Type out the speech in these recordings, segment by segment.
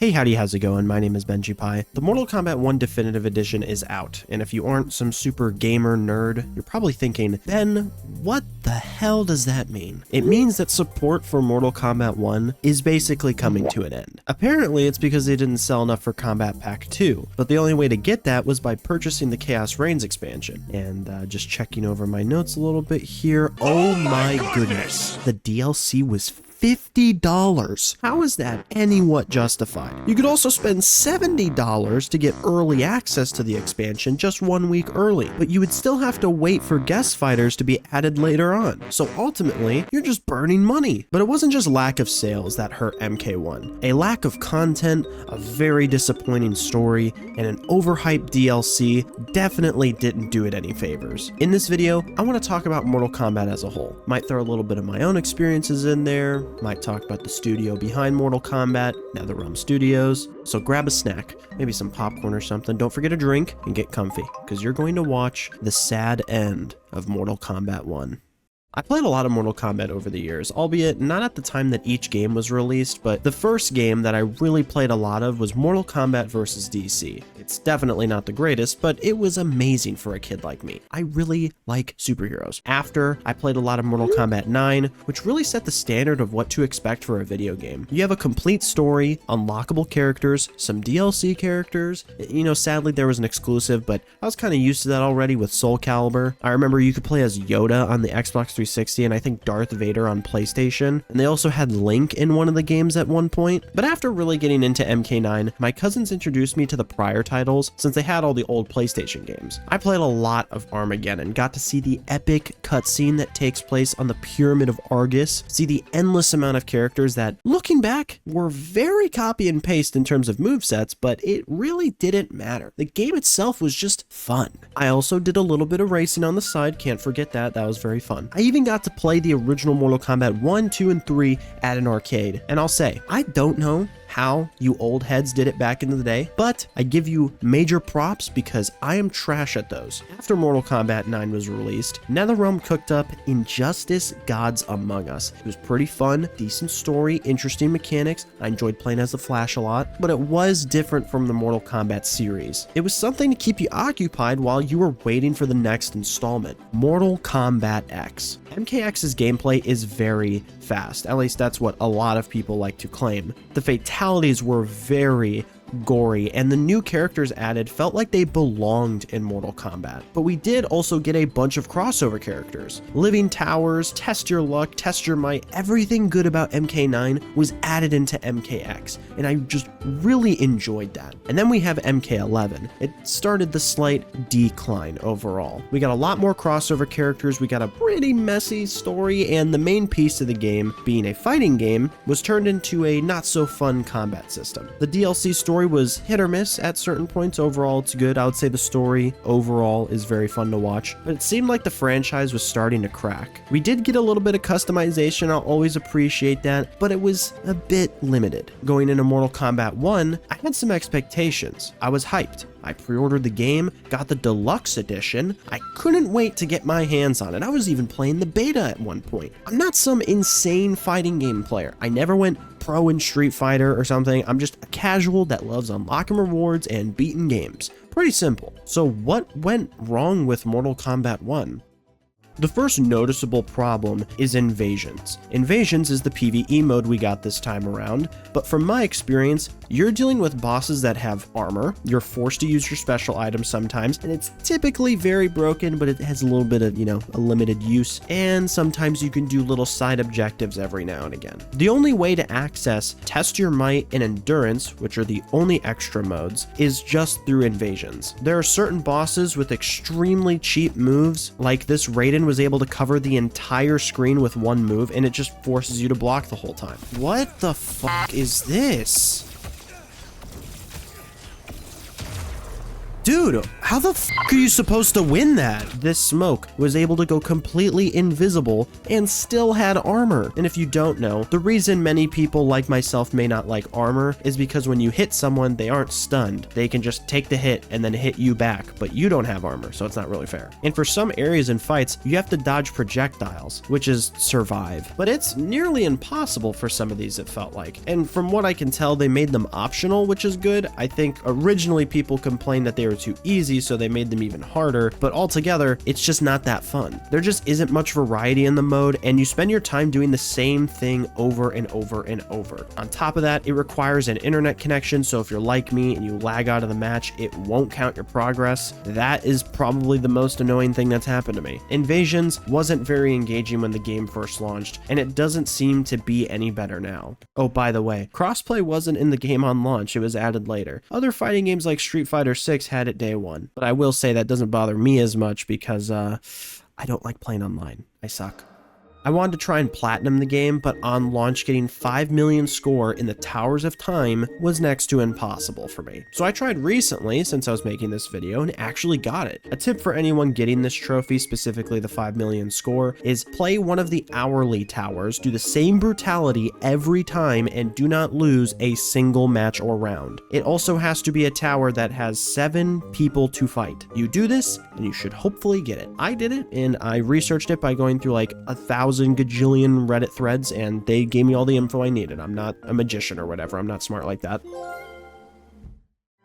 Hey, howdy, how's it going? My name is Bennjipie. The Mortal Kombat 1 Definitive Edition is out, and if you aren't some super gamer nerd, you're probably thinking, Ben, what the hell does that mean? It means that support for Mortal Kombat 1 is basically coming to an end. Apparently, it's because they didn't sell enough for Combat Pack 2, but the only way to get that was by purchasing the Chaos Reigns expansion. And just checking over my notes a little bit here, oh my goodness, the DLC was $50. How is that anywhat justified? You could also spend $70 to get early access to the expansion just 1 week early, but you would still have to wait for guest fighters to be added later on. So ultimately, you're just burning money. But it wasn't just lack of sales that hurt MK1. A lack of content, a very disappointing story, and an overhyped DLC definitely didn't do it any favors. In this video, I want to talk about Mortal Kombat as a whole. Might throw a little bit of my own experiences in there, might talk about the studio behind Mortal Kombat, NetherRealm Studios. So grab a snack, maybe some popcorn or something. Don't forget a drink and get comfy, because you're going to watch the sad end of Mortal Kombat 1. I played a lot of Mortal Kombat over the years, albeit not at the time that each game was released, but the first game that I really played a lot of was Mortal Kombat vs. DC. It's definitely not the greatest, but it was amazing for a kid like me. I really like superheroes. After, I played a lot of Mortal Kombat 9, which really set the standard of what to expect for a video game. You have a complete story, unlockable characters, some DLC characters. You know, sadly there was an exclusive, but I was kind of used to that already with Soul Calibur. I remember you could play as Yoda on the Xbox 360 and I think Darth Vader on PlayStation, and they also had Link in one of the games at one point. But after really getting into MK9, my cousins introduced me to the prior titles since they had all the old PlayStation games. I played a lot of Armageddon, got to see the epic cutscene that takes place on the Pyramid of Argus, see the endless amount of characters that, looking back, were very copy and paste in terms of movesets, but it really didn't matter. The game itself was just fun. I also did a little bit of racing on the side, can't forget that, that was very fun. I even got to play the original Mortal Kombat 1, 2, and 3 at an arcade, and I'll say, I don't know how you old heads did it back in the day, but I give you major props because I am trash at those. After Mortal Kombat 9 was released, NetherRealm cooked up Injustice: Gods Among Us. It was pretty fun, decent story, interesting mechanics. I enjoyed playing as the Flash a lot, but it was different from the Mortal Kombat series. It was something to keep you occupied while you were waiting for the next installment, Mortal Kombat X. MKX's gameplay is very fast, at least that's what a lot of people like to claim. The fatalities were very gory, and the new characters added felt like they belonged in Mortal Kombat. But we did also get a bunch of crossover characters. Living towers, test your luck, test your might, everything good about MK9 was added into MKX, and I just really enjoyed that. And then we have MK11. It started the slight decline overall. We got a lot more crossover characters, we got a pretty messy story, and the main piece of the game, being a fighting game, was turned into a not so fun combat system. The DLC story was hit or miss at certain points. Overall, it's good. I would say the story overall is very fun to watch, but it seemed like the franchise was starting to crack. We did get a little bit of customization, I'll always appreciate that, but it was a bit limited. Going into Mortal Kombat 1, I had some expectations. I was hyped. I pre-ordered the game, got the deluxe edition. I couldn't wait to get my hands on it. I was even playing the beta at one point. I'm not some insane fighting game player. I never went pro in Street Fighter or something. I'm just a casual that loves unlocking rewards and beating games. Pretty simple. So what went wrong with Mortal Kombat 1? The first noticeable problem is Invasions. Invasions is the PvE mode we got this time around, but from my experience, you're dealing with bosses that have armor, you're forced to use your special items sometimes, and it's typically very broken, but it has a little bit of, a limited use, and sometimes you can do little side objectives every now and again. The only way to access Test Your Might and Endurance, which are the only extra modes, is just through Invasions. There are certain bosses with extremely cheap moves, like this Raiden was able to cover the entire screen with one move, and it just forces you to block the whole time. What the fuck is this? Dude, How the f are you supposed to win that? This smoke was able to go completely invisible and still had armor. And if you don't know, the reason many people like myself may not like armor is because when you hit someone, they aren't stunned. They can just take the hit and then hit you back, but you don't have armor, so it's not really fair. And for some areas in fights, you have to dodge projectiles, which is survive. But it's nearly impossible for some of these, it felt like. And from what I can tell, they made them optional, which is good. I think originally people complained that they were too easy, so they made them even harder, but altogether, it's just not that fun. There just isn't much variety in the mode, and you spend your time doing the same thing over and over and over. On top of that, it requires an internet connection, so if you're like me and you lag out of the match, it won't count your progress. That is probably the most annoying thing that's happened to me. Invasions wasn't very engaging when the game first launched, and it doesn't seem to be any better now. Oh, by the way, crossplay wasn't in the game on launch, it was added later. Other fighting games like Street Fighter 6 had it day one, but I will say that doesn't bother me as much because I don't like playing online. I suck. I wanted to try and platinum the game, but on launch getting 5 million score in the Towers of Time was next to impossible for me. So I tried recently, since I was making this video, and actually got it. A tip for anyone getting this trophy, specifically the 5 million score, is play one of the hourly towers, do the same brutality every time, and do not lose a single match or round. It also has to be a tower that has 7 people to fight. You do this, and you should hopefully get it. I did it, and I researched it by going through like 1,000 gajillion Reddit threads, and they gave me all the info I needed. I'm not a magician or whatever. I'm not smart like that.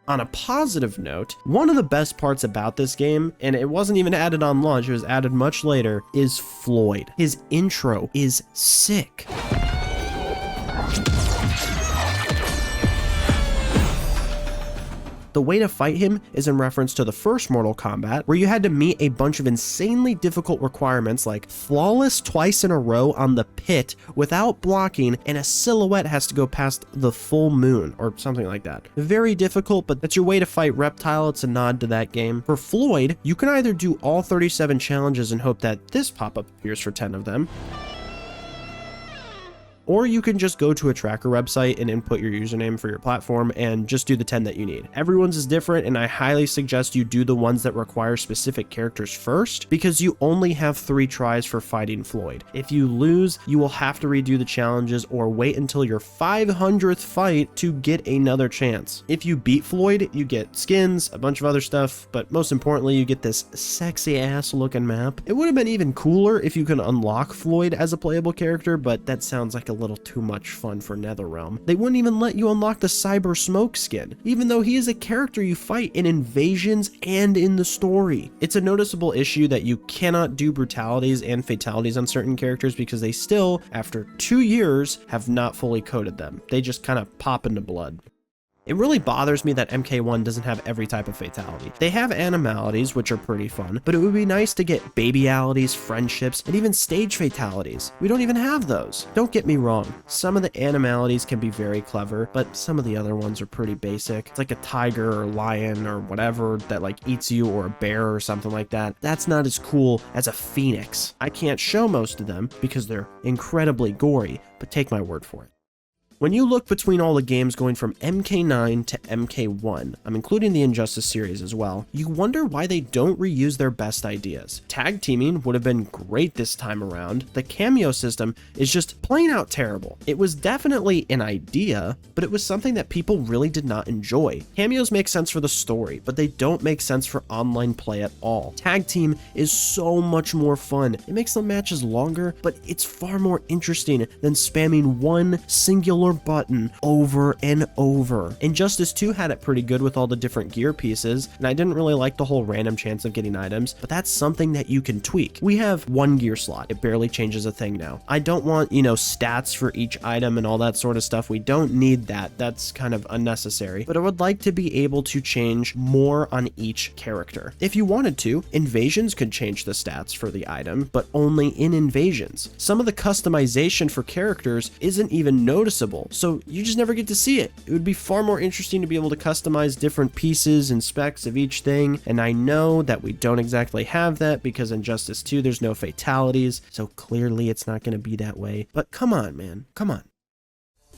On a positive note, one of the best parts about this game, and it wasn't even added on launch, it was added much later, is Floyd. His intro is sick. The way to fight him is in reference to the first Mortal Kombat, where you had to meet a bunch of insanely difficult requirements like flawless twice in a row on the pit without blocking, and a silhouette has to go past the full moon, or something like that. Very difficult, but that's your way to fight Reptile. It's a nod to that game. For Floyd, you can either do all 37 challenges and hope that this pop-up appears for 10 of them, or you can just go to a tracker website and input your username for your platform and just do the 10 that you need. Everyone's is different, and I highly suggest you do the ones that require specific characters first, because you only have 3 tries for fighting Floyd. If you lose, you will have to redo the challenges or wait until your 500th fight to get another chance. If you beat Floyd, you get skins, a bunch of other stuff, but most importantly, you get this sexy ass looking map. It would have been even cooler if you could unlock Floyd as a playable character, but that sounds like a little too much fun for NetherRealm. They wouldn't even let you unlock the Cyber Smoke skin, even though he is a character you fight in Invasions and in the story. It's a noticeable issue that you cannot do brutalities and fatalities on certain characters because they still, after 2 years, have not fully coded them. They just kind of pop into blood. It really bothers me that MK1 doesn't have every type of fatality. They have animalities, which are pretty fun, but it would be nice to get babyalities, friendships, and even stage fatalities. We don't even have those. Don't get me wrong, some of the animalities can be very clever, but some of the other ones are pretty basic. It's like a tiger or lion or whatever that like eats you, or a bear or something like that. That's not as cool as a phoenix. I can't show most of them because they're incredibly gory, but take my word for it. When you look between all the games going from MK9 to MK1, I'm including the Injustice series as well, you wonder why they don't reuse their best ideas. Tag teaming would have been great this time around. The cameo system is just plain out terrible. It was definitely an idea, but it was something that people really did not enjoy. Cameos make sense for the story, but they don't make sense for online play at all. Tag team is so much more fun. It makes the matches longer, but it's far more interesting than spamming one singular button over and over. Injustice 2 had it pretty good with all the different gear pieces, and I didn't really like the whole random chance of getting items, but that's something that you can tweak. We have one gear slot. It barely changes a thing now. I don't want, stats for each item and all that sort of stuff. We don't need that. That's kind of unnecessary, but I would like to be able to change more on each character. If you wanted to, Invasions could change the stats for the item, but only in Invasions. Some of the customization for characters isn't even noticeable, so you just never get to see it. It would be far more interesting to be able to customize different pieces and specs of each thing, and I know that we don't exactly have that because in Injustice 2 there's no fatalities, so clearly it's not going to be that way. But come on, man, come on.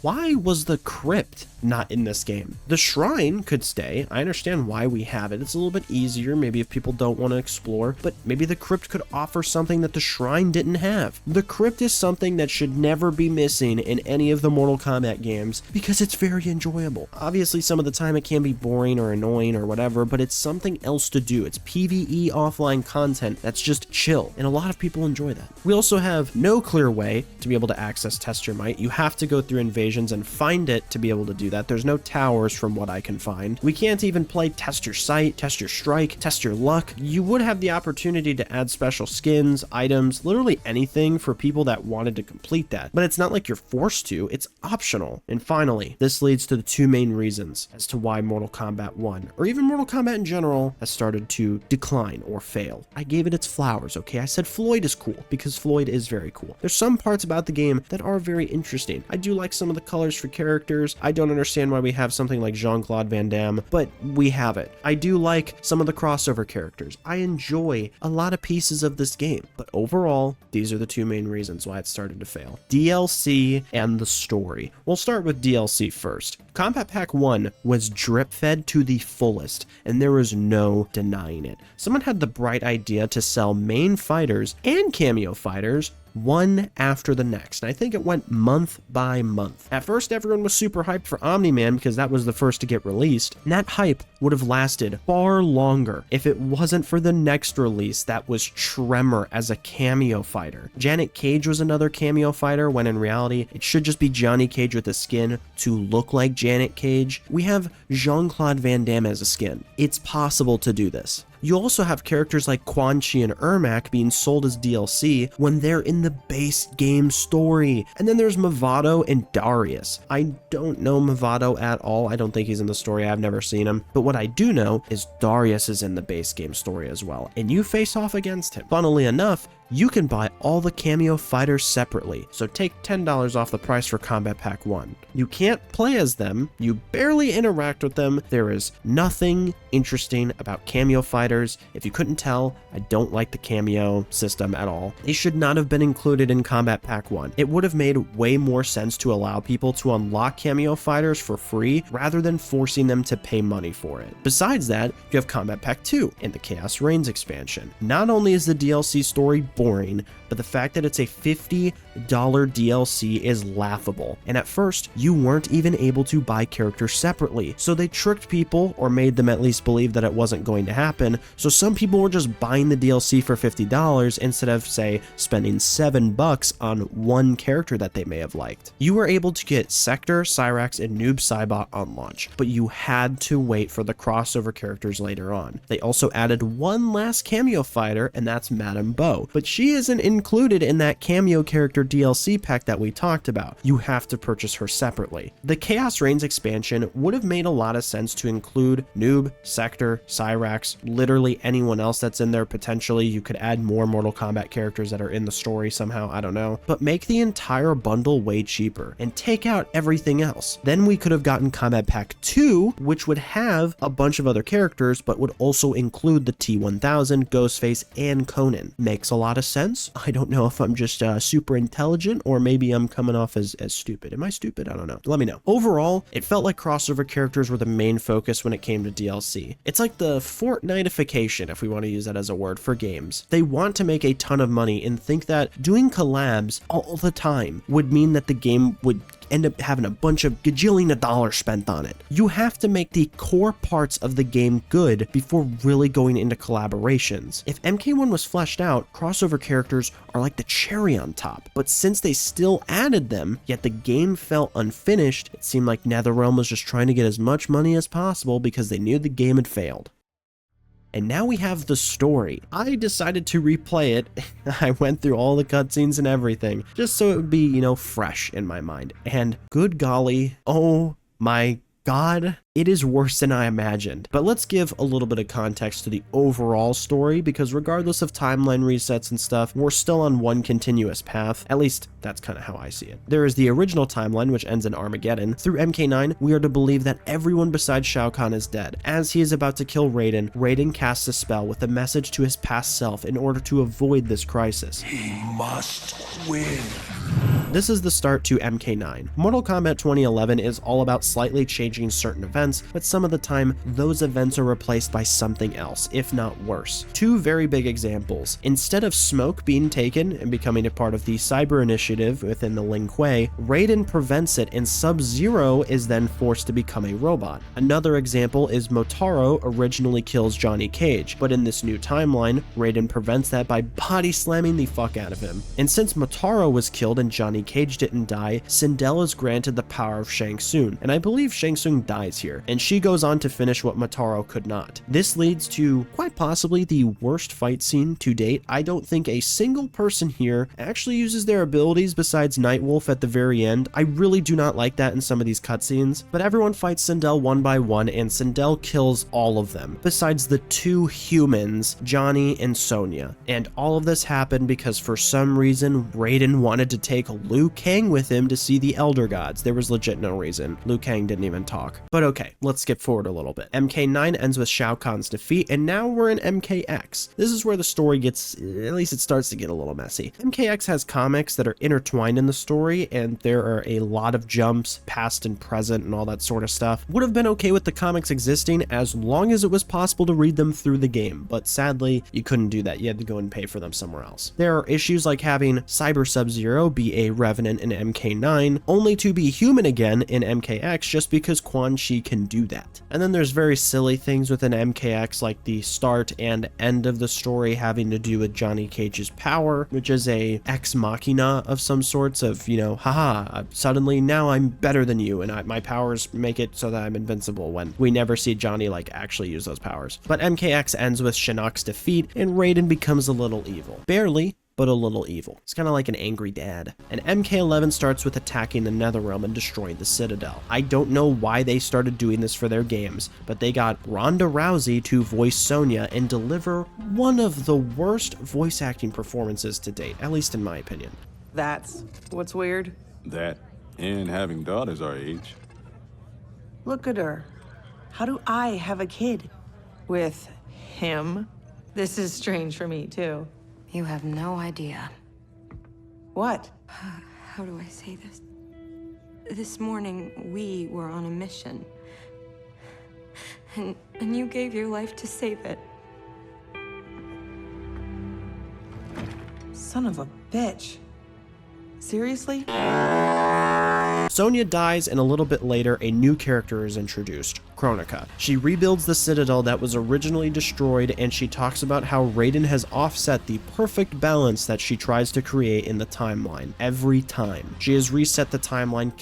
Why was the Krypt not in this game. The shrine could stay. I understand why we have it. It's a little bit easier, maybe if people don't want to explore, but maybe the Krypt could offer something that the shrine didn't have. The Krypt is something that should never be missing in any of the Mortal Kombat games because it's very enjoyable. Obviously, some of the time it can be boring or annoying or whatever, but it's something else to do. It's PvE offline content that's just chill, and a lot of people enjoy that. We also have no clear way to be able to access Test Your Might. You have to go through invasions and find it to be able to do that. There's no towers from what I can find. We can't even play Test Your Sight, Test Your Strike, Test Your Luck. You would have the opportunity to add special skins, items, literally anything for people that wanted to complete that, but it's not like you're forced to, it's optional. And finally, this leads to the two main reasons as to why Mortal Kombat 1, or even Mortal Kombat in general, has started to decline or fail. I gave it its flowers, okay? I said Floyd is cool because Floyd is very cool. There's some parts about the game that are very interesting. I do like some of the colors for characters. I don't understand why we have something like Jean-Claude Van Damme, but we have it. I do like some of the crossover characters. I enjoy a lot of pieces of this game, but overall, these are the two main reasons why it started to fail. DLC and the story. We'll start with DLC first. Kombat Pack 1 was drip-fed to the fullest, and there was no denying it. Someone had the bright idea to sell main fighters and cameo fighters one after the next, and I think it went month by month. At first, everyone was super hyped for Omni-Man because that was the first to get released, and that hype would have lasted far longer if it wasn't for the next release that was Tremor as a cameo fighter. Janet Cage was another cameo fighter when in reality, it should just be Johnny Cage with a skin to look like Janet Cage. We have Jean-Claude Van Damme as a skin. It's possible to do this. You also have characters like Quan Chi and Ermac being sold as DLC when they're in the base game story. And then there's Movado and Darius. I don't know Movado at all. I don't think he's in the story. I've never seen him. But what I do know is Darius is in the base game story as well, and you face off against him. Funnily enough, you can buy all the cameo fighters separately, so take $10 off the price for Kombat Pack 1. You can't play as them, you barely interact with them, there is nothing interesting about cameo fighters. If you couldn't tell, I don't like the cameo system at all. They should not have been included in Kombat Pack 1. It would have made way more sense to allow people to unlock cameo fighters for free rather than forcing them to pay money for it. Besides that, you have Kombat Pack 2 and the Chaos Reigns expansion. Not only is the DLC story boring, but the fact that it's a $50 DLC is laughable. And at first, you weren't even able to buy characters separately. So they tricked people, or made them at least believe that it wasn't going to happen. So some people were just buying the DLC for $50 instead of, say, spending $7 on one character that they may have liked. You were able to get Sector, Cyrax, and Noob Saibot on launch, but you had to wait for the crossover characters later on. They also added one last cameo fighter, and that's Madame Bo, but she isn't included in that cameo character DLC pack that we talked about. You have to purchase her separately. The Chaos Reigns expansion would have made a lot of sense to include Noob, Sector, Cyrax, literally anyone else that's in there potentially. You could add more Mortal Kombat characters that are in the story somehow, I don't know. But make the entire bundle way cheaper and take out everything else. Then we could have gotten Kombat Pack 2, which would have a bunch of other characters, but would also include the T-1000, Ghostface, and Conan. Makes a lot of sense. I don't know if I'm just super intelligent or maybe I'm coming off as stupid. Am I stupid? I don't know. Let me know. Overall, it felt like crossover characters were the main focus when it came to DLC. It's like the Fortnite-ification, if we want to use that as a word, for games. They want to make a ton of money and think that doing collabs all the time would mean that the game would end up having a bunch of gajillion dollars spent on it. You have to make the core parts of the game good before really going into collaborations. If MK1 was fleshed out, crossover characters are like the cherry on top, but since they still added them, yet the game felt unfinished, it seemed like NetherRealm was just trying to get as much money as possible because they knew the game had failed. And now we have the story. I decided to replay it. I went through all the cutscenes and everything, just so it would be, you know, fresh in my mind. And good golly, oh my God, it is worse than I imagined. But let's give a little bit of context to the overall story, because regardless of timeline resets and stuff, we're still on one continuous path. At least that's kind of how I see it. There is the original timeline, which ends in Armageddon. Through MK9, we are to believe that everyone besides Shao Kahn is dead. As he is about to kill Raiden, Raiden casts a spell with a message to his past self in order to avoid this crisis. He must win. This is the start to MK9. Mortal Kombat 2011 is all about slightly changing certain events, but some of the time, those events are replaced by something else, if not worse. Two very big examples. Instead of Smoke being taken and becoming a part of the Cyber Initiative within the Lin Kuei, Raiden prevents it and Sub-Zero is then forced to become a robot. Another example is Motaro originally kills Johnny Cage, but in this new timeline, Raiden prevents that by body slamming the fuck out of him. And since Motaro was killed and Johnny Cage didn't die, Sindel is granted the power of Shang Tsung, and I believe Shang Tsung dies here, and she goes on to finish what Motaro could not. This leads to quite possibly the worst fight scene to date. I don't think a single person here actually uses their abilities besides Nightwolf at the very end. I really do not like that in some of these cutscenes, but everyone fights Sindel one by one, and Sindel kills all of them, besides the two humans, Johnny and Sonya. And all of this happened because for some reason, Raiden wanted to take Liu Kang with him to see the Elder Gods. There was legit no reason. Liu Kang didn't even talk. But okay, let's skip forward a little bit. MK9 ends with Shao Kahn's defeat, and now we're in MKX. This is where the story gets, at least it starts to get a little messy. MKX has comics that are intertwined in the story, and there are a lot of jumps, past and present, and all that sort of stuff. Would have been okay with the comics existing as long as it was possible to read them through the game, but sadly, you couldn't do that. You had to go and pay for them somewhere else. There are issues like having Cyber Sub-Zero be a Revenant in MK9, only to be human again in MKX just because Quan Chi can do that. And then there's very silly things within MKX like the start and end of the story having to do with Johnny Cage's power, which is a ex machina of some sorts of, you know, haha, suddenly now I'm better than you and my powers make it so that I'm invincible, when we never see Johnny like actually use those powers. But MKX ends with Shinnok's defeat and Raiden becomes a little evil. Barely, but a little evil. It's kind of like an angry dad. And MK11 starts with attacking the Netherrealm and destroying the Citadel. I don't know why they started doing this for their games, but they got Ronda Rousey to voice Sonya and deliver one of the worst voice acting performances to date, at least in my opinion. That's what's weird. That and having daughters our age. Look at her. How do I have a kid with him? This is strange for me, too. You have no idea. What? How do I say this? This morning, we were on a mission. And you gave your life to save it. Son of a bitch. Seriously? Sonya dies, and a little bit later, a new character is introduced, Kronika. She rebuilds the Citadel that was originally destroyed, and she talks about how Raiden has offset the perfect balance that she tries to create in the timeline every time. She has reset the timeline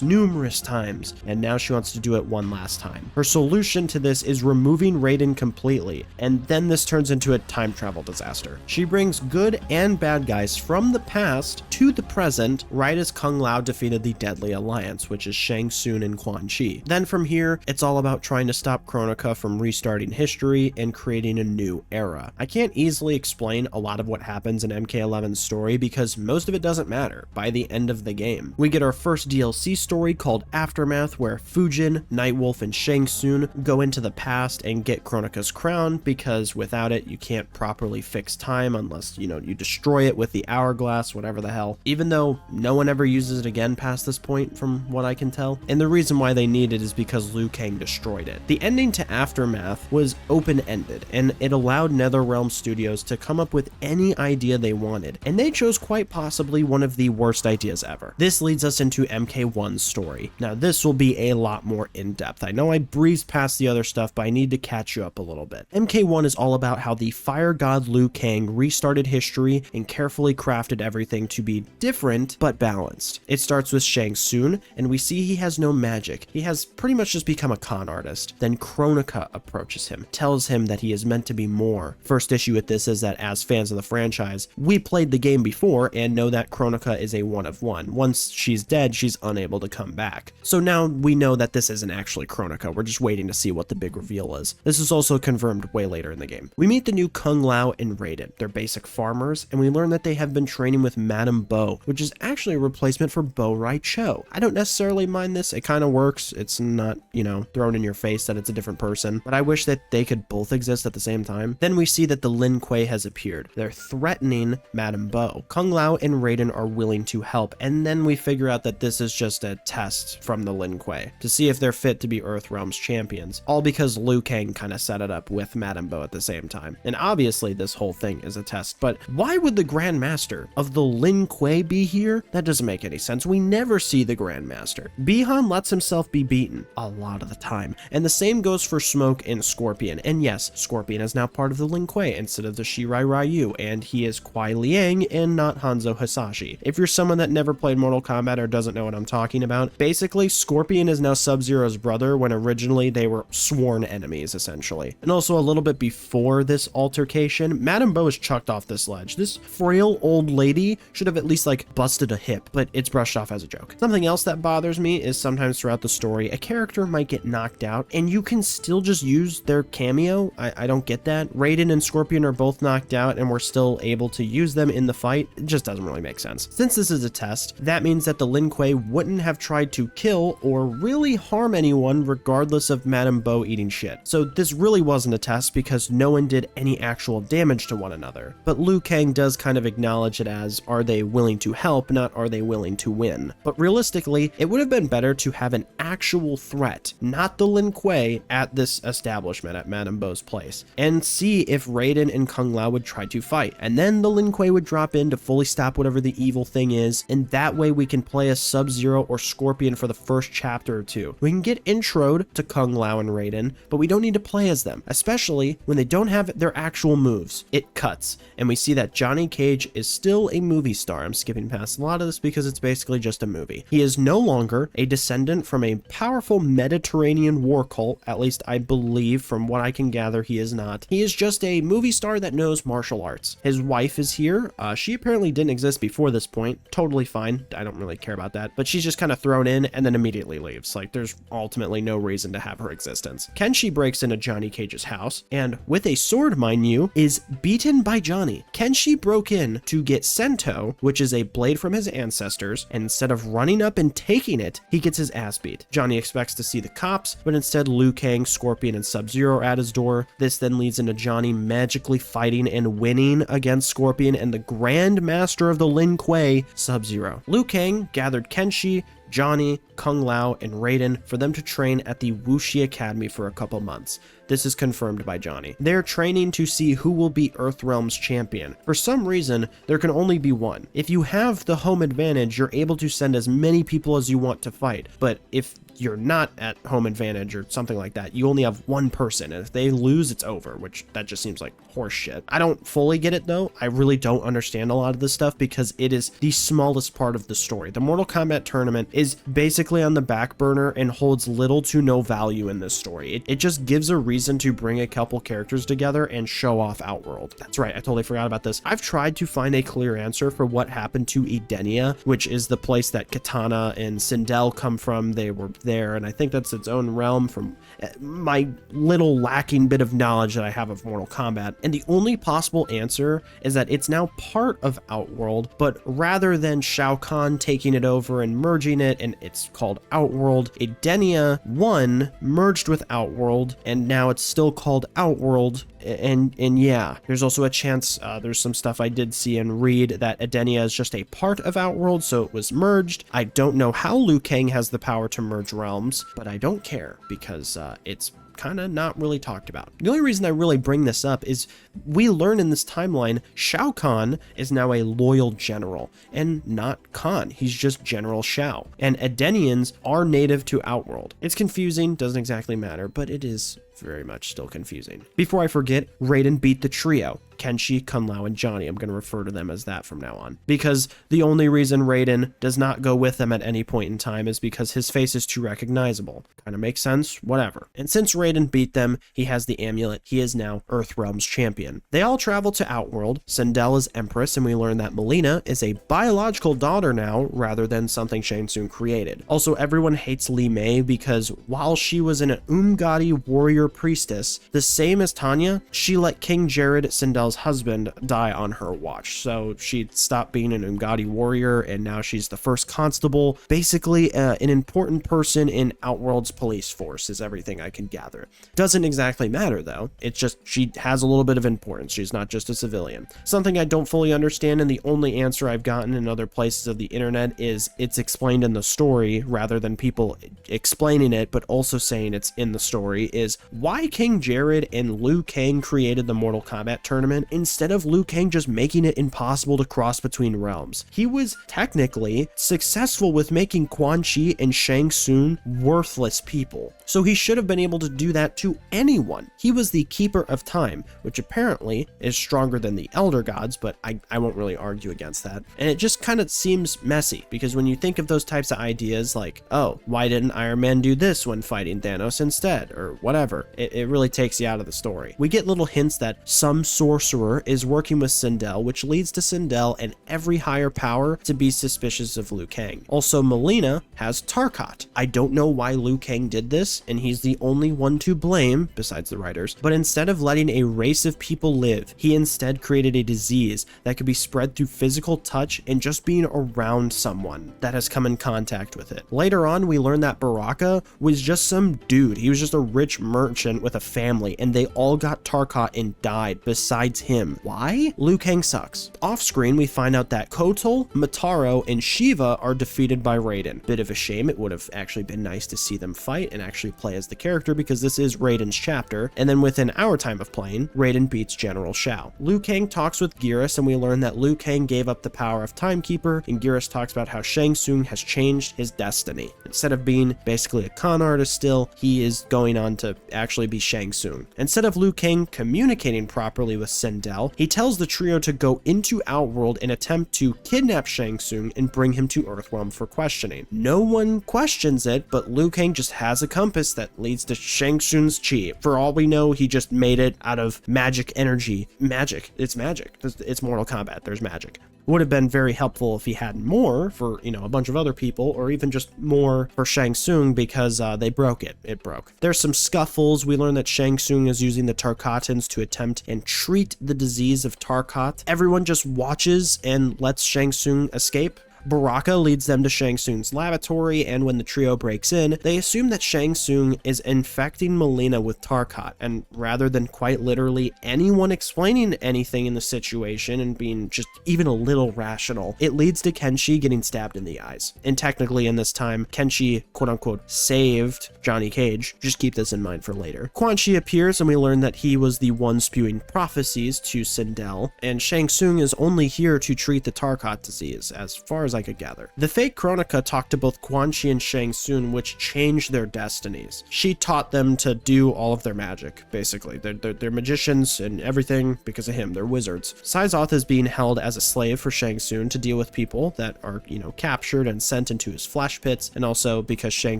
numerous times, and now she wants to do it one last time. Her solution to this is removing Raiden completely, and then this turns into a time travel disaster. She brings good and bad guys from the past to the present, right as Kung Lao defeated the Deadly Alliance, which is Shang Tsung and Quan Chi. Then from here, it's all about trying to stop Kronika from restarting history and creating a new era. I can't easily explain a lot of what happens in MK11's story because most of it doesn't matter by the end of the game. We get our first DLC story called Aftermath, where Fujin, Nightwolf, and Shang Tsung go into the past and get Kronika's crown, because without it, you can't properly fix time unless, you know, you destroy it with the hourglass, whatever the hell. Even though no one ever uses it again past this point, from what I can tell. And the reason why they need it is because Liu Kang destroyed it. The ending to Aftermath was open-ended, and it allowed NetherRealm Studios to come up with any idea they wanted, and they chose quite possibly one of the worst ideas ever. This leads us into MK1's story. Now this will be a lot more in-depth. I know I breezed past the other stuff, but I need to catch you up a little bit. MK1 is all about how the fire god Liu Kang restarted history and carefully crafted everything to be different but balanced. It starts with Shang Tsung, and we see he has no magic. He has pretty much just become a con artist. Then Kronika approaches him, tells him that he is meant to be more. First issue with this is that as fans of the franchise, we played the game before and know that Kronika is a one of one. Once she's dead, she's unable to come back. So now we know that this isn't actually Kronika. We're just waiting to see what the big reveal is. This is also confirmed way later in the game. We meet the new Kung Lao and Raiden. They're basic farmers, and we learn that they have been training with Madame Bo, which is actually a replacement for Bo Rai Cho. show. I don't necessarily mind this. It kind of works. It's not, you know, thrown in your face that it's a different person, but I wish that they could both exist at the same time. Then we see that the Lin Kuei has appeared. They're threatening Madame Bo. Kung Lao and Raiden are willing to help, and then we figure out that this is just a test from the Lin Kuei to see if they're fit to be Earthrealm's champions, all because Liu Kang kind of set it up with Madame Bo at the same time. And obviously this whole thing is a test, but why would the Grand Master of the Lin Kuei be here? That doesn't make any sense. We never see the Grand Master. Bi-Han lets himself be beaten a lot of the time, and the same goes for Smoke and Scorpion. And yes, Scorpion is now part of the Lin Kuei instead of the Shirai Ryu, and he is Kuai Liang and not Hanzo Hasashi. If you're someone that never played Mortal Kombat or doesn't know what I'm talking about, basically Scorpion is now Sub-Zero's brother when originally they were sworn enemies, essentially. And also a little bit before this altercation, Madame Bo is chucked off this ledge. This frail old lady should have at least like busted a hip, but it's brushed off as a joke. Something else that bothers me is sometimes throughout the story, a character might get knocked out and you can still just use their cameo. I don't get that. Raiden and Scorpion are both knocked out and we're still able to use them in the fight. It just doesn't really make sense. Since this is a test, that means that the Lin Kuei wouldn't have tried to kill or really harm anyone regardless of Madame Bo eating shit. So this really wasn't a test because no one did any actual damage to one another. But Liu Kang does kind of acknowledge it as, are they willing to help, not are they willing to win. But realistically, it would have been better to have an actual threat, not the Lin Kuei, at this establishment at Madame Bo's place, and see if Raiden and Kung Lao would try to fight. And then the Lin Kuei would drop in to fully stop whatever the evil thing is, and that way we can play as Sub-Zero or Scorpion for the first chapter or two. We can get introed to Kung Lao and Raiden, but we don't need to play as them, especially when they don't have their actual moves. It cuts, and we see that Johnny Cage is still a movie star. I'm skipping past a lot of this because it's basically just a movie. He is no longer a descendant from a powerful Mediterranean war cult, at least I believe from what I can gather he is not. He is just a movie star that knows martial arts. His wife is here. She apparently didn't exist before this point. Totally fine. I don't really care about that, but she's just kind of thrown in and then immediately leaves. Like there's ultimately no reason to have her existence. Kenshi breaks into Johnny Cage's house and with a sword, mind you, is beaten by Johnny. Kenshi broke in to get Sento, which is a blade from his ancestors, and instead of running up and taking it, he gets his ass beat. Johnny expects to see the cops, but instead Liu Kang, Scorpion, and Sub-Zero are at his door. This then leads into Johnny magically fighting and winning against Scorpion and the Grand Master of the Lin Kuei, Sub-Zero. Liu Kang gathered Kenshi, Johnny, Kung Lao, and Raiden for them to train at the Wuxi Academy for a couple months. This is confirmed by Johnny. They're training to see who will be Earthrealm's champion. For some reason, there can only be one. If you have the home advantage, you're able to send as many people as you want to fight. But if you're not at home advantage or something like that, you only have one person, and if they lose, it's over, which that just seems like horse shit. I don't fully get it though. I really don't understand a lot of this stuff because it is the smallest part of the story. The Mortal Kombat tournament is basically on the back burner and holds little to no value in this story. It just gives a reason to bring a couple characters together and show off Outworld. That's right, I totally forgot about this. I've tried to find a clear answer for what happened to Edenia, which is the place that Katana and Sindel come from. They were there, and I think that's its own realm from my little lacking bit of knowledge that I have of Mortal Kombat. And the only possible answer is that it's now part of Outworld, but rather than Shao Kahn taking it over and merging it, and it's called Outworld, Edenia 1 merged with Outworld, and now it's still called Outworld. And yeah, there's also a chance, there's some stuff I did see and read that Edenia is just a part of Outworld, so it was merged. I don't know how Liu Kang has the power to merge realms, but I don't care because it's kind of not really talked about. The only reason I really bring this up is we learn in this timeline Shao Kahn is now a loyal general and not Kahn. He's just General Shao. And Edenians are native to Outworld. It's confusing, doesn't exactly matter, but it is very much still confusing. Before I forget, Raiden beat the trio. Kenshi, Kung Lao, and Johnny. I'm going to refer to them as that from now on. Because the only reason Raiden does not go with them at any point in time is because his face is too recognizable. Kind of makes sense? Whatever. And since Raiden beat them, he has the amulet. He is now Earthrealm's champion. They all travel to Outworld. Sindel is Empress, and we learn that Melina is a biological daughter now, rather than something Shang Tsung created. Also, everyone hates Li Mei because while she was an Umgadi warrior priestess, the same as Tanya, she let King Jared, Sindel's Sindel's husband die on her watch. So she stopped being an Ungadi warrior, and now she's the first constable. Basically, an important person in Outworld's police force is everything I can gather. Doesn't exactly matter, though. It's just she has a little bit of importance. She's not just a civilian. Something I don't fully understand, and the only answer I've gotten in other places of the internet is it's explained in the story rather than people explaining it, but also saying it's in the story, is why King Jared and Liu Kang created the Mortal Kombat tournament instead of Liu Kang just making it impossible to cross between realms. He was technically successful with making Quan Chi and Shang Tsung worthless people, so he should have been able to do that to anyone. He was the Keeper of Time, which apparently is stronger than the Elder Gods, but I won't really argue against that. And it just kind of seems messy, because when you think of those types of ideas like, oh, why didn't Iron Man do this when fighting Thanos instead, or whatever, it really takes you out of the story. We get little hints that some sorcerer is working with Sindel, which leads to Sindel and every higher power to be suspicious of Liu Kang. Also, Mileena has Tarkat. I don't know why Liu Kang did this, and he's the only one to blame, besides the writers, but instead of letting a race of people live, he instead created a disease that could be spread through physical touch and just being around someone that has come in contact with it. Later on, we learn that Baraka was just some dude. He was just a rich merchant with a family, and they all got Tarkat and died besides him. Why? Liu Kang sucks. Off screen, we find out that Kotal, Mataro, and Shiva are defeated by Raiden. Bit of a shame. It would have actually been nice to see them fight and actually play as the character, because this is Raiden's chapter, and then within our time of playing, Raiden beats General Shao. Liu Kang talks with Geras, and we learn that Liu Kang gave up the power of Timekeeper, and Geras talks about how Shang Tsung has changed his destiny. Instead of being basically a con artist still, he is going on to actually be Shang Tsung. Instead of Liu Kang communicating properly with Sindel, he tells the trio to go into Outworld and attempt to kidnap Shang Tsung and bring him to Earthrealm for questioning. No one questions it, but Liu Kang just has a compass that leads to Shang Tsung's chi. For all we know, he just made it out of magic energy. Magic. It's magic. It's Mortal Kombat. There's magic. Would have been very helpful if he had more for, a bunch of other people, or even just more for Shang Tsung, because they broke it. It broke. There's some scuffles. We learn that Shang Tsung is using the Tarkatans to attempt and treat the disease of Tarkat. Everyone just watches and lets Shang Tsung escape. Baraka leads them to Shang Tsung's laboratory, and when the trio breaks in, they assume that Shang Tsung is infecting Mileena with Tarkat, and rather than quite literally anyone explaining anything in the situation and being just even a little rational, it leads to Kenshi getting stabbed in the eyes. And technically in this time, Kenshi quote-unquote saved Johnny Cage. Just keep this in mind for later. Quan Chi appears, and we learn that he was the one spewing prophecies to Sindel, and Shang Tsung is only here to treat the Tarkat disease, as far as I could gather. The fake Chronica talked to both Quan Chi and Shang Tsung, which changed their destinies. She taught them to do all of their magic, basically. They're magicians and everything because of him. They're wizards. Syzoth is being held as a slave for Shang Tsung to deal with people that are, captured and sent into his flesh pits, and also because Shang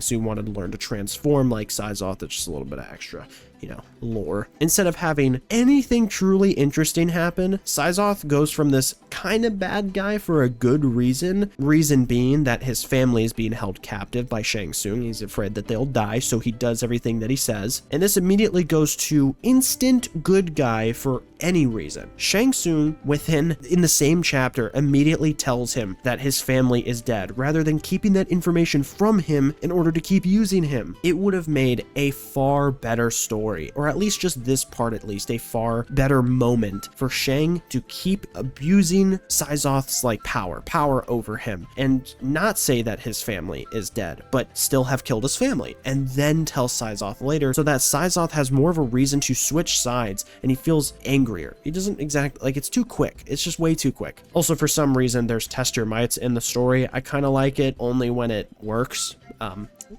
Tsung wanted to learn to transform like Syzoth. It's just a little bit of extra lore. Instead of having anything truly interesting happen, Syzoth goes from this kind of bad guy for a good reason being that his family is being held captive by Shang Tsung. He's afraid that they'll die, so he does everything that he says, and this immediately goes to instant good guy for any reason. Shang Tsung, in the same chapter, immediately tells him that his family is dead, rather than keeping that information from him in order to keep using him. It would have made a far better story, or at least just this part, at least a far better moment for Shang to keep abusing Syzoth's power over him, and not say that his family is dead, but still have killed his family, and then tell Syzoth later, so that Syzoth has more of a reason to switch sides, and he feels angrier. He doesn't exactly, it's too quick. It's just way too quick. Also, for some reason, there's test your mights in the story. I kind of like it only when it works.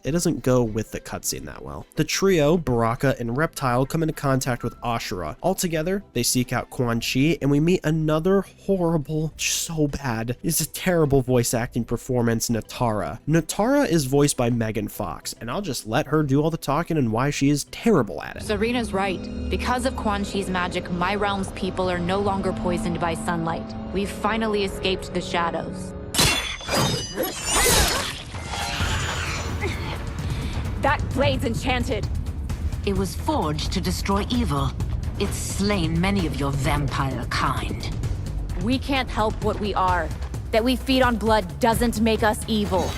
It doesn't go with the cutscene that well. The trio, Baraka and Reptile, come into contact with Ashura. Altogether, they seek out Quan Chi, and we meet another horrible, so bad, it's a terrible voice acting performance, Natara. Natara is voiced by Megan Fox, and I'll just let her do all the talking and why she is terrible at it. Serena's right. Because of Quan Chi's magic, my realm's people are no longer poisoned by sunlight. We've finally escaped the shadows. That blade's enchanted. It was forged to destroy evil. It's slain many of your vampire kind. We can't help what we are. That we feed on blood doesn't make us evil.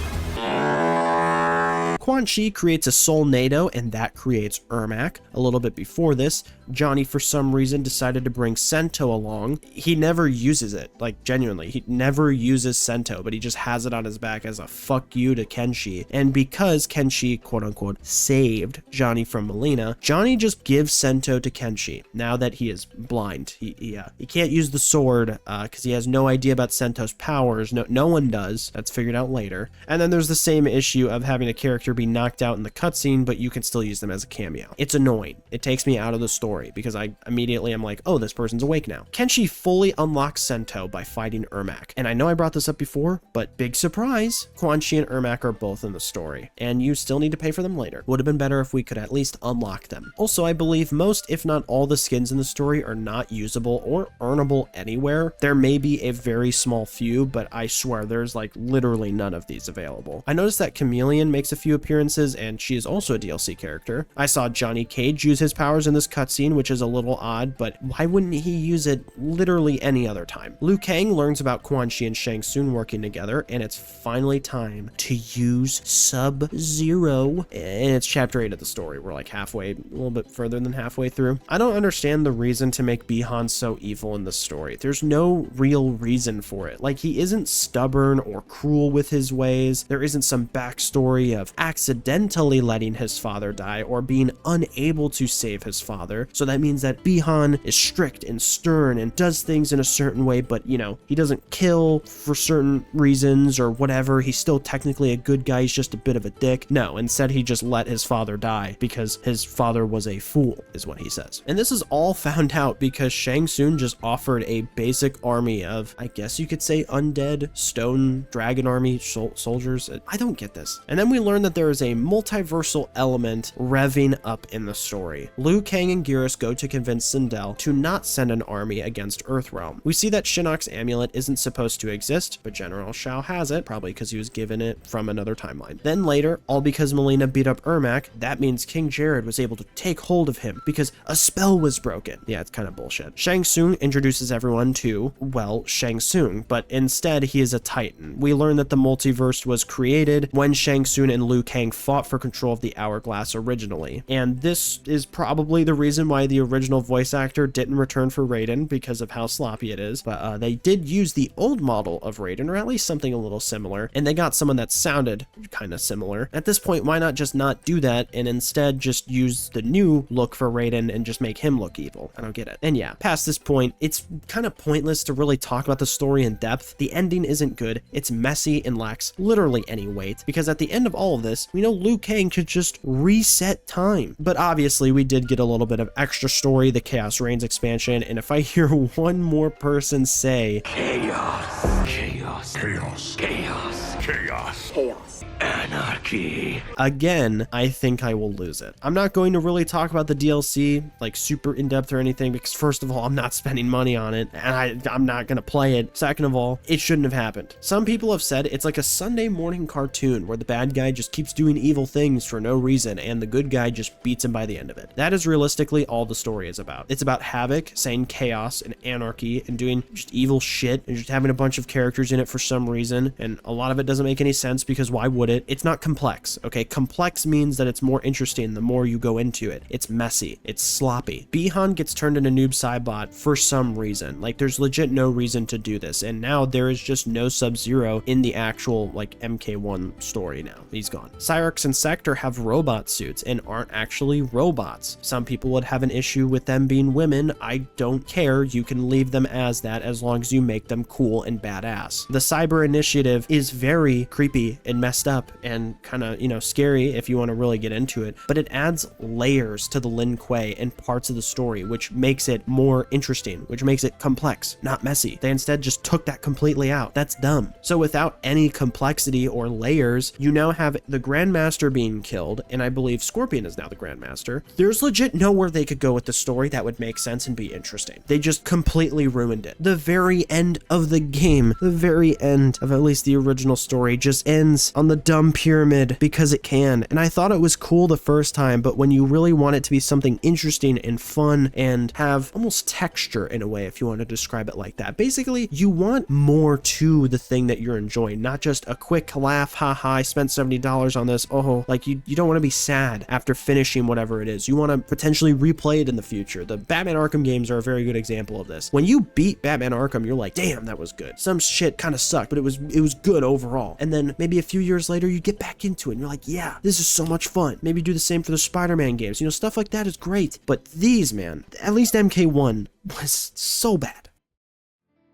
Quan Chi creates a Soul NATO, and that creates Ermac. A little bit before this, Johnny for some reason decided to bring Sento along. He never uses it, like genuinely, he never uses Sento, but he just has it on his back as a fuck you to Kenshi. And because Kenshi, quote unquote, saved Johnny from Mileena, Johnny just gives Sento to Kenshi now that he is blind. He can't use the sword because he has no idea about Sento's powers. No one does. That's figured out later. And then there's the same issue of having a character be knocked out in the cutscene, but you can still use them as a cameo. It's annoying. It takes me out of the story because I immediately am like, oh, this person's awake now. Kenshi fully unlocks Sento by fighting Ermac. And I know I brought this up before, but big surprise, Quan Chi and Ermac are both in the story, and you still need to pay for them later. Would have been better if we could at least unlock them. Also, I believe most, if not all, the skins in the story are not usable or earnable anywhere. There may be a very small few, but I swear there's like literally none of these available. I noticed that Chameleon makes a few appearances, and she is also a DLC character. I saw Johnny Cage use his powers in this cutscene, which is a little odd, but why wouldn't he use it literally any other time? Liu Kang learns about Quan Chi and Shang Tsung working together, and it's finally time to use Sub-Zero. And it's chapter 8 of the story. We're like halfway, a little bit further than halfway through. I don't understand the reason to make Bi-Han so evil in the story. There's no real reason for it. Like, he isn't stubborn or cruel with his ways. There isn't some backstory of accidentally letting his father die or being unable to save his father. So that means that Bi-Han is strict and stern and does things in a certain way, but you know, he doesn't kill for certain reasons or whatever. He's still technically a good guy. He's just a bit of a dick. No, instead he just let his father die because his father was a fool, is what he says. And this is all found out because Shang Tsung just offered a basic army of, I guess you could say, undead stone dragon army soldiers. I don't get this. And then we learn that there is a multiversal element revving up in the story. Liu Kang and Geras go to convince Sindel to not send an army against Earthrealm. We see that Shinnok's amulet isn't supposed to exist, but General Shao has it, probably because he was given it from another timeline. Then later, all because Mileena beat up Ermac, that means King Jared was able to take hold of him because a spell was broken. Yeah, it's kind of bullshit. Shang Tsung introduces everyone to, well, Shang Tsung, but instead he is a Titan. We learn that the multiverse was created when Shang Tsung and Liu Kang fought for control of the Hourglass originally. And this is probably the reason why the original voice actor didn't return for Raiden, because of how sloppy it is. But they did use the old model of Raiden, or at least something a little similar, and they got someone that sounded kind of similar. At this point, why not just not do that and instead just use the new look for Raiden and just make him look evil? I don't get it. And yeah, past this point, it's kind of pointless to really talk about the story in depth. The ending isn't good. It's messy and lacks literally any weight, because at the end of all of this, we know Liu Kang could just reset time. But obviously, we did get a little bit of extra story, the Chaos Reigns expansion, and if I hear one more person say chaos, chaos, chaos, chaos, chaos, chaos, anarchy, again, I think I will lose it. I'm not going to really talk about the DLC like super in depth or anything, because first of all, I'm not spending money on it, and I'm not gonna play it. Second of all, it shouldn't have happened. Some people have said it's like a Sunday morning cartoon where the bad guy just keeps doing evil things for no reason and the good guy just beats him by the end of it. That is realistically all the story is about. It's about Havoc saying chaos and anarchy and doing just evil shit and just having a bunch of characters in it for some reason, and a lot of it doesn't make any sense because why would it? It's not complex, okay? Complex means that it's more interesting the more you go into it. It's messy. It's sloppy. Bi-Han gets turned into Noob Saibot for some reason. Like, there's legit no reason to do this, and now there is just no Sub-Zero in the actual, like, MK1 story now. He's gone. Cyrax and Sector have robot suits and aren't actually robots. Some people would have an issue with them being women. I don't care. You can leave them as that as long as you make them cool and badass. The Cyber Initiative is very creepy and messed up and kind of, you know, scary if you want to really get into it, but it adds layers to the Lin Kuei and parts of the story, which makes it more interesting, which makes it complex, not messy. They instead just took that completely out. That's dumb. So without any complexity or layers, you now have the Grandmaster being killed, and I believe Scorpion is now the Grandmaster. There's legit nowhere they could go with the story that would make sense and be interesting. They just completely ruined it. The very end of the game, the very end of at least the original story, just ends on the dumb pyramid because it can. And I thought it was cool the first time, but when you really want it to be something interesting and fun and have almost texture in a way, if you want to describe it like that, basically you want more to the thing that you're enjoying, not just a quick laugh, haha, I spent $70 on this, oh, like you don't want to be sad after finishing whatever it is. You want to potentially replay it in the future. The Batman Arkham games are a very good example of this. When you beat Batman Arkham, you're like, damn, that was good. Some shit kind of sucked, but it was good overall. And then maybe a few years later, you get back into it and you're like, yeah, this is so much fun. Maybe do the same for the Spider-Man games. You know, stuff like that is great. But these, man, at least MK1 was so bad.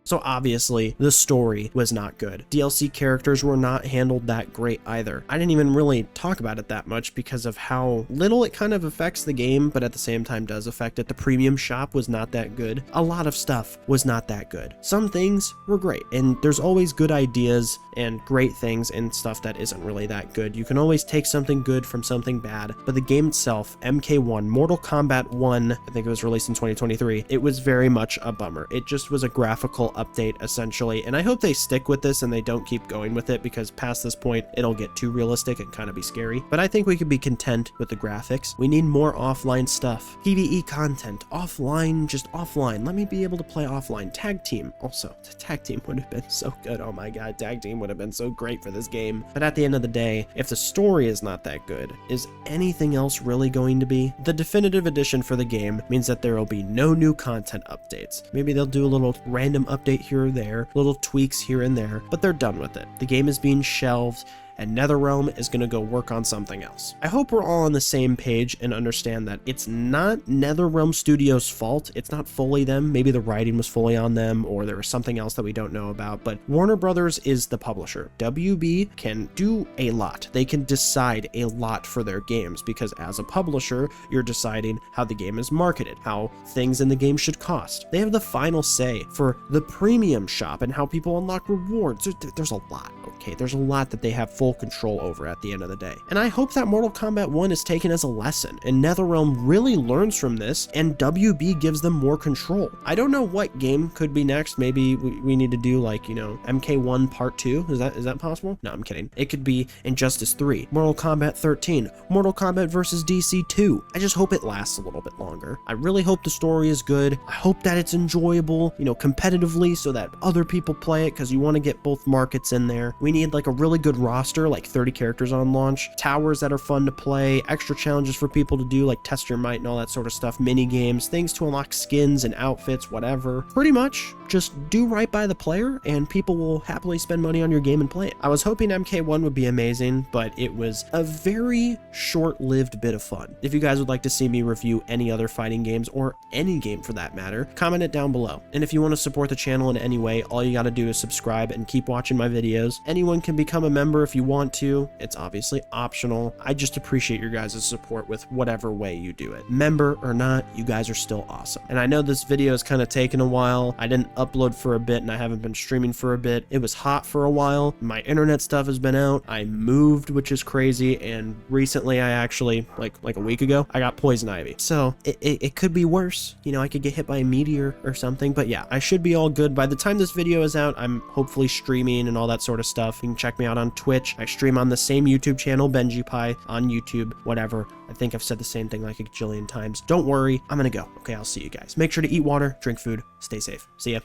So obviously, the story was not good. DLC characters were not handled that great either. I didn't even really talk about it that much because of how little it kind of affects the game, but at the same time does affect it. The premium shop was not that good. A lot of stuff was not that good. Some things were great, and there's always good ideas and great things and stuff that isn't really that good. You can always take something good from something bad, but the game itself, MK1, Mortal Kombat 1, I think it was released in 2023, it was very much a bummer. It just was a graphical update essentially, and I hope they stick with this and they don't keep going with it, because past this point it'll get too realistic and kind of be scary. But I think we could be content with the graphics. We need more offline stuff, PvE content, offline, just offline. Let me be able to play offline. Tag team also. Tag team would have been so good. Oh my god, tag team would have been so great for this game. But at the end of the day, if the story is not that good, is anything else really going to be? The definitive edition for the game means that there will be no new content updates. Maybe they'll do a little random update here or there, little tweaks here and there, but they're done with it. The game is being shelved, and NetherRealm is going to go work on something else. I hope we're all on the same page and understand that it's not NetherRealm Studios' fault. It's not fully them. Maybe the writing was fully on them, or there was something else that we don't know about, but Warner Brothers is the publisher. WB can do a lot. They can decide a lot for their games, because as a publisher, you're deciding how the game is marketed, how things in the game should cost. They have the final say for the premium shop and how people unlock rewards. There's a lot, okay? There's a lot that they have full control over at the end of the day. And I hope that Mortal Kombat 1 is taken as a lesson, and NetherRealm really learns from this, and WB gives them more control. I don't know what game could be next. Maybe we need to do, like, you know, MK1 Part 2. Is that possible? No, I'm kidding. It could be Injustice 3, Mortal Kombat 13, Mortal Kombat vs. DC 2. I just hope it lasts a little bit longer. I really hope the story is good. I hope that it's enjoyable, you know, competitively, so that other people play it, because you want to get both markets in there. We need like a really good roster, like 30 characters on launch, towers that are fun to play, extra challenges for people to do, like test your might and all that sort of stuff, mini games, things to unlock skins and outfits, whatever. Pretty much just do right by the player, and people will happily spend money on your game and play it. I was hoping MK1 would be amazing, but it was a very short-lived bit of fun. If you guys would like to see me review any other fighting games, or any game for that matter, comment it down below. And if you want to support the channel in any way, all you gotta do is subscribe and keep watching my videos. Anyone can become a member if you want to. It's obviously optional. I just appreciate your guys' support with whatever way you do it. Member or not, you guys are still awesome. And I know this video has kind of taken a while. I didn't upload for a bit, and I haven't been streaming for a bit. It was hot for a while. My internet stuff has been out. I moved, which is crazy, and recently I actually, like a week ago, I got poison ivy. So it could be worse. You know, I could get hit by a meteor or something, but yeah, I should be all good. By the time this video is out, I'm hopefully streaming and all that sort of stuff. You can check me out on Twitch. I stream on the same YouTube channel, Bennjipie, on YouTube, whatever. I think I've said the same thing like a gajillion times. Don't worry, I'm gonna go. Okay, I'll see you guys. Make sure to eat water, drink food, stay safe. See ya.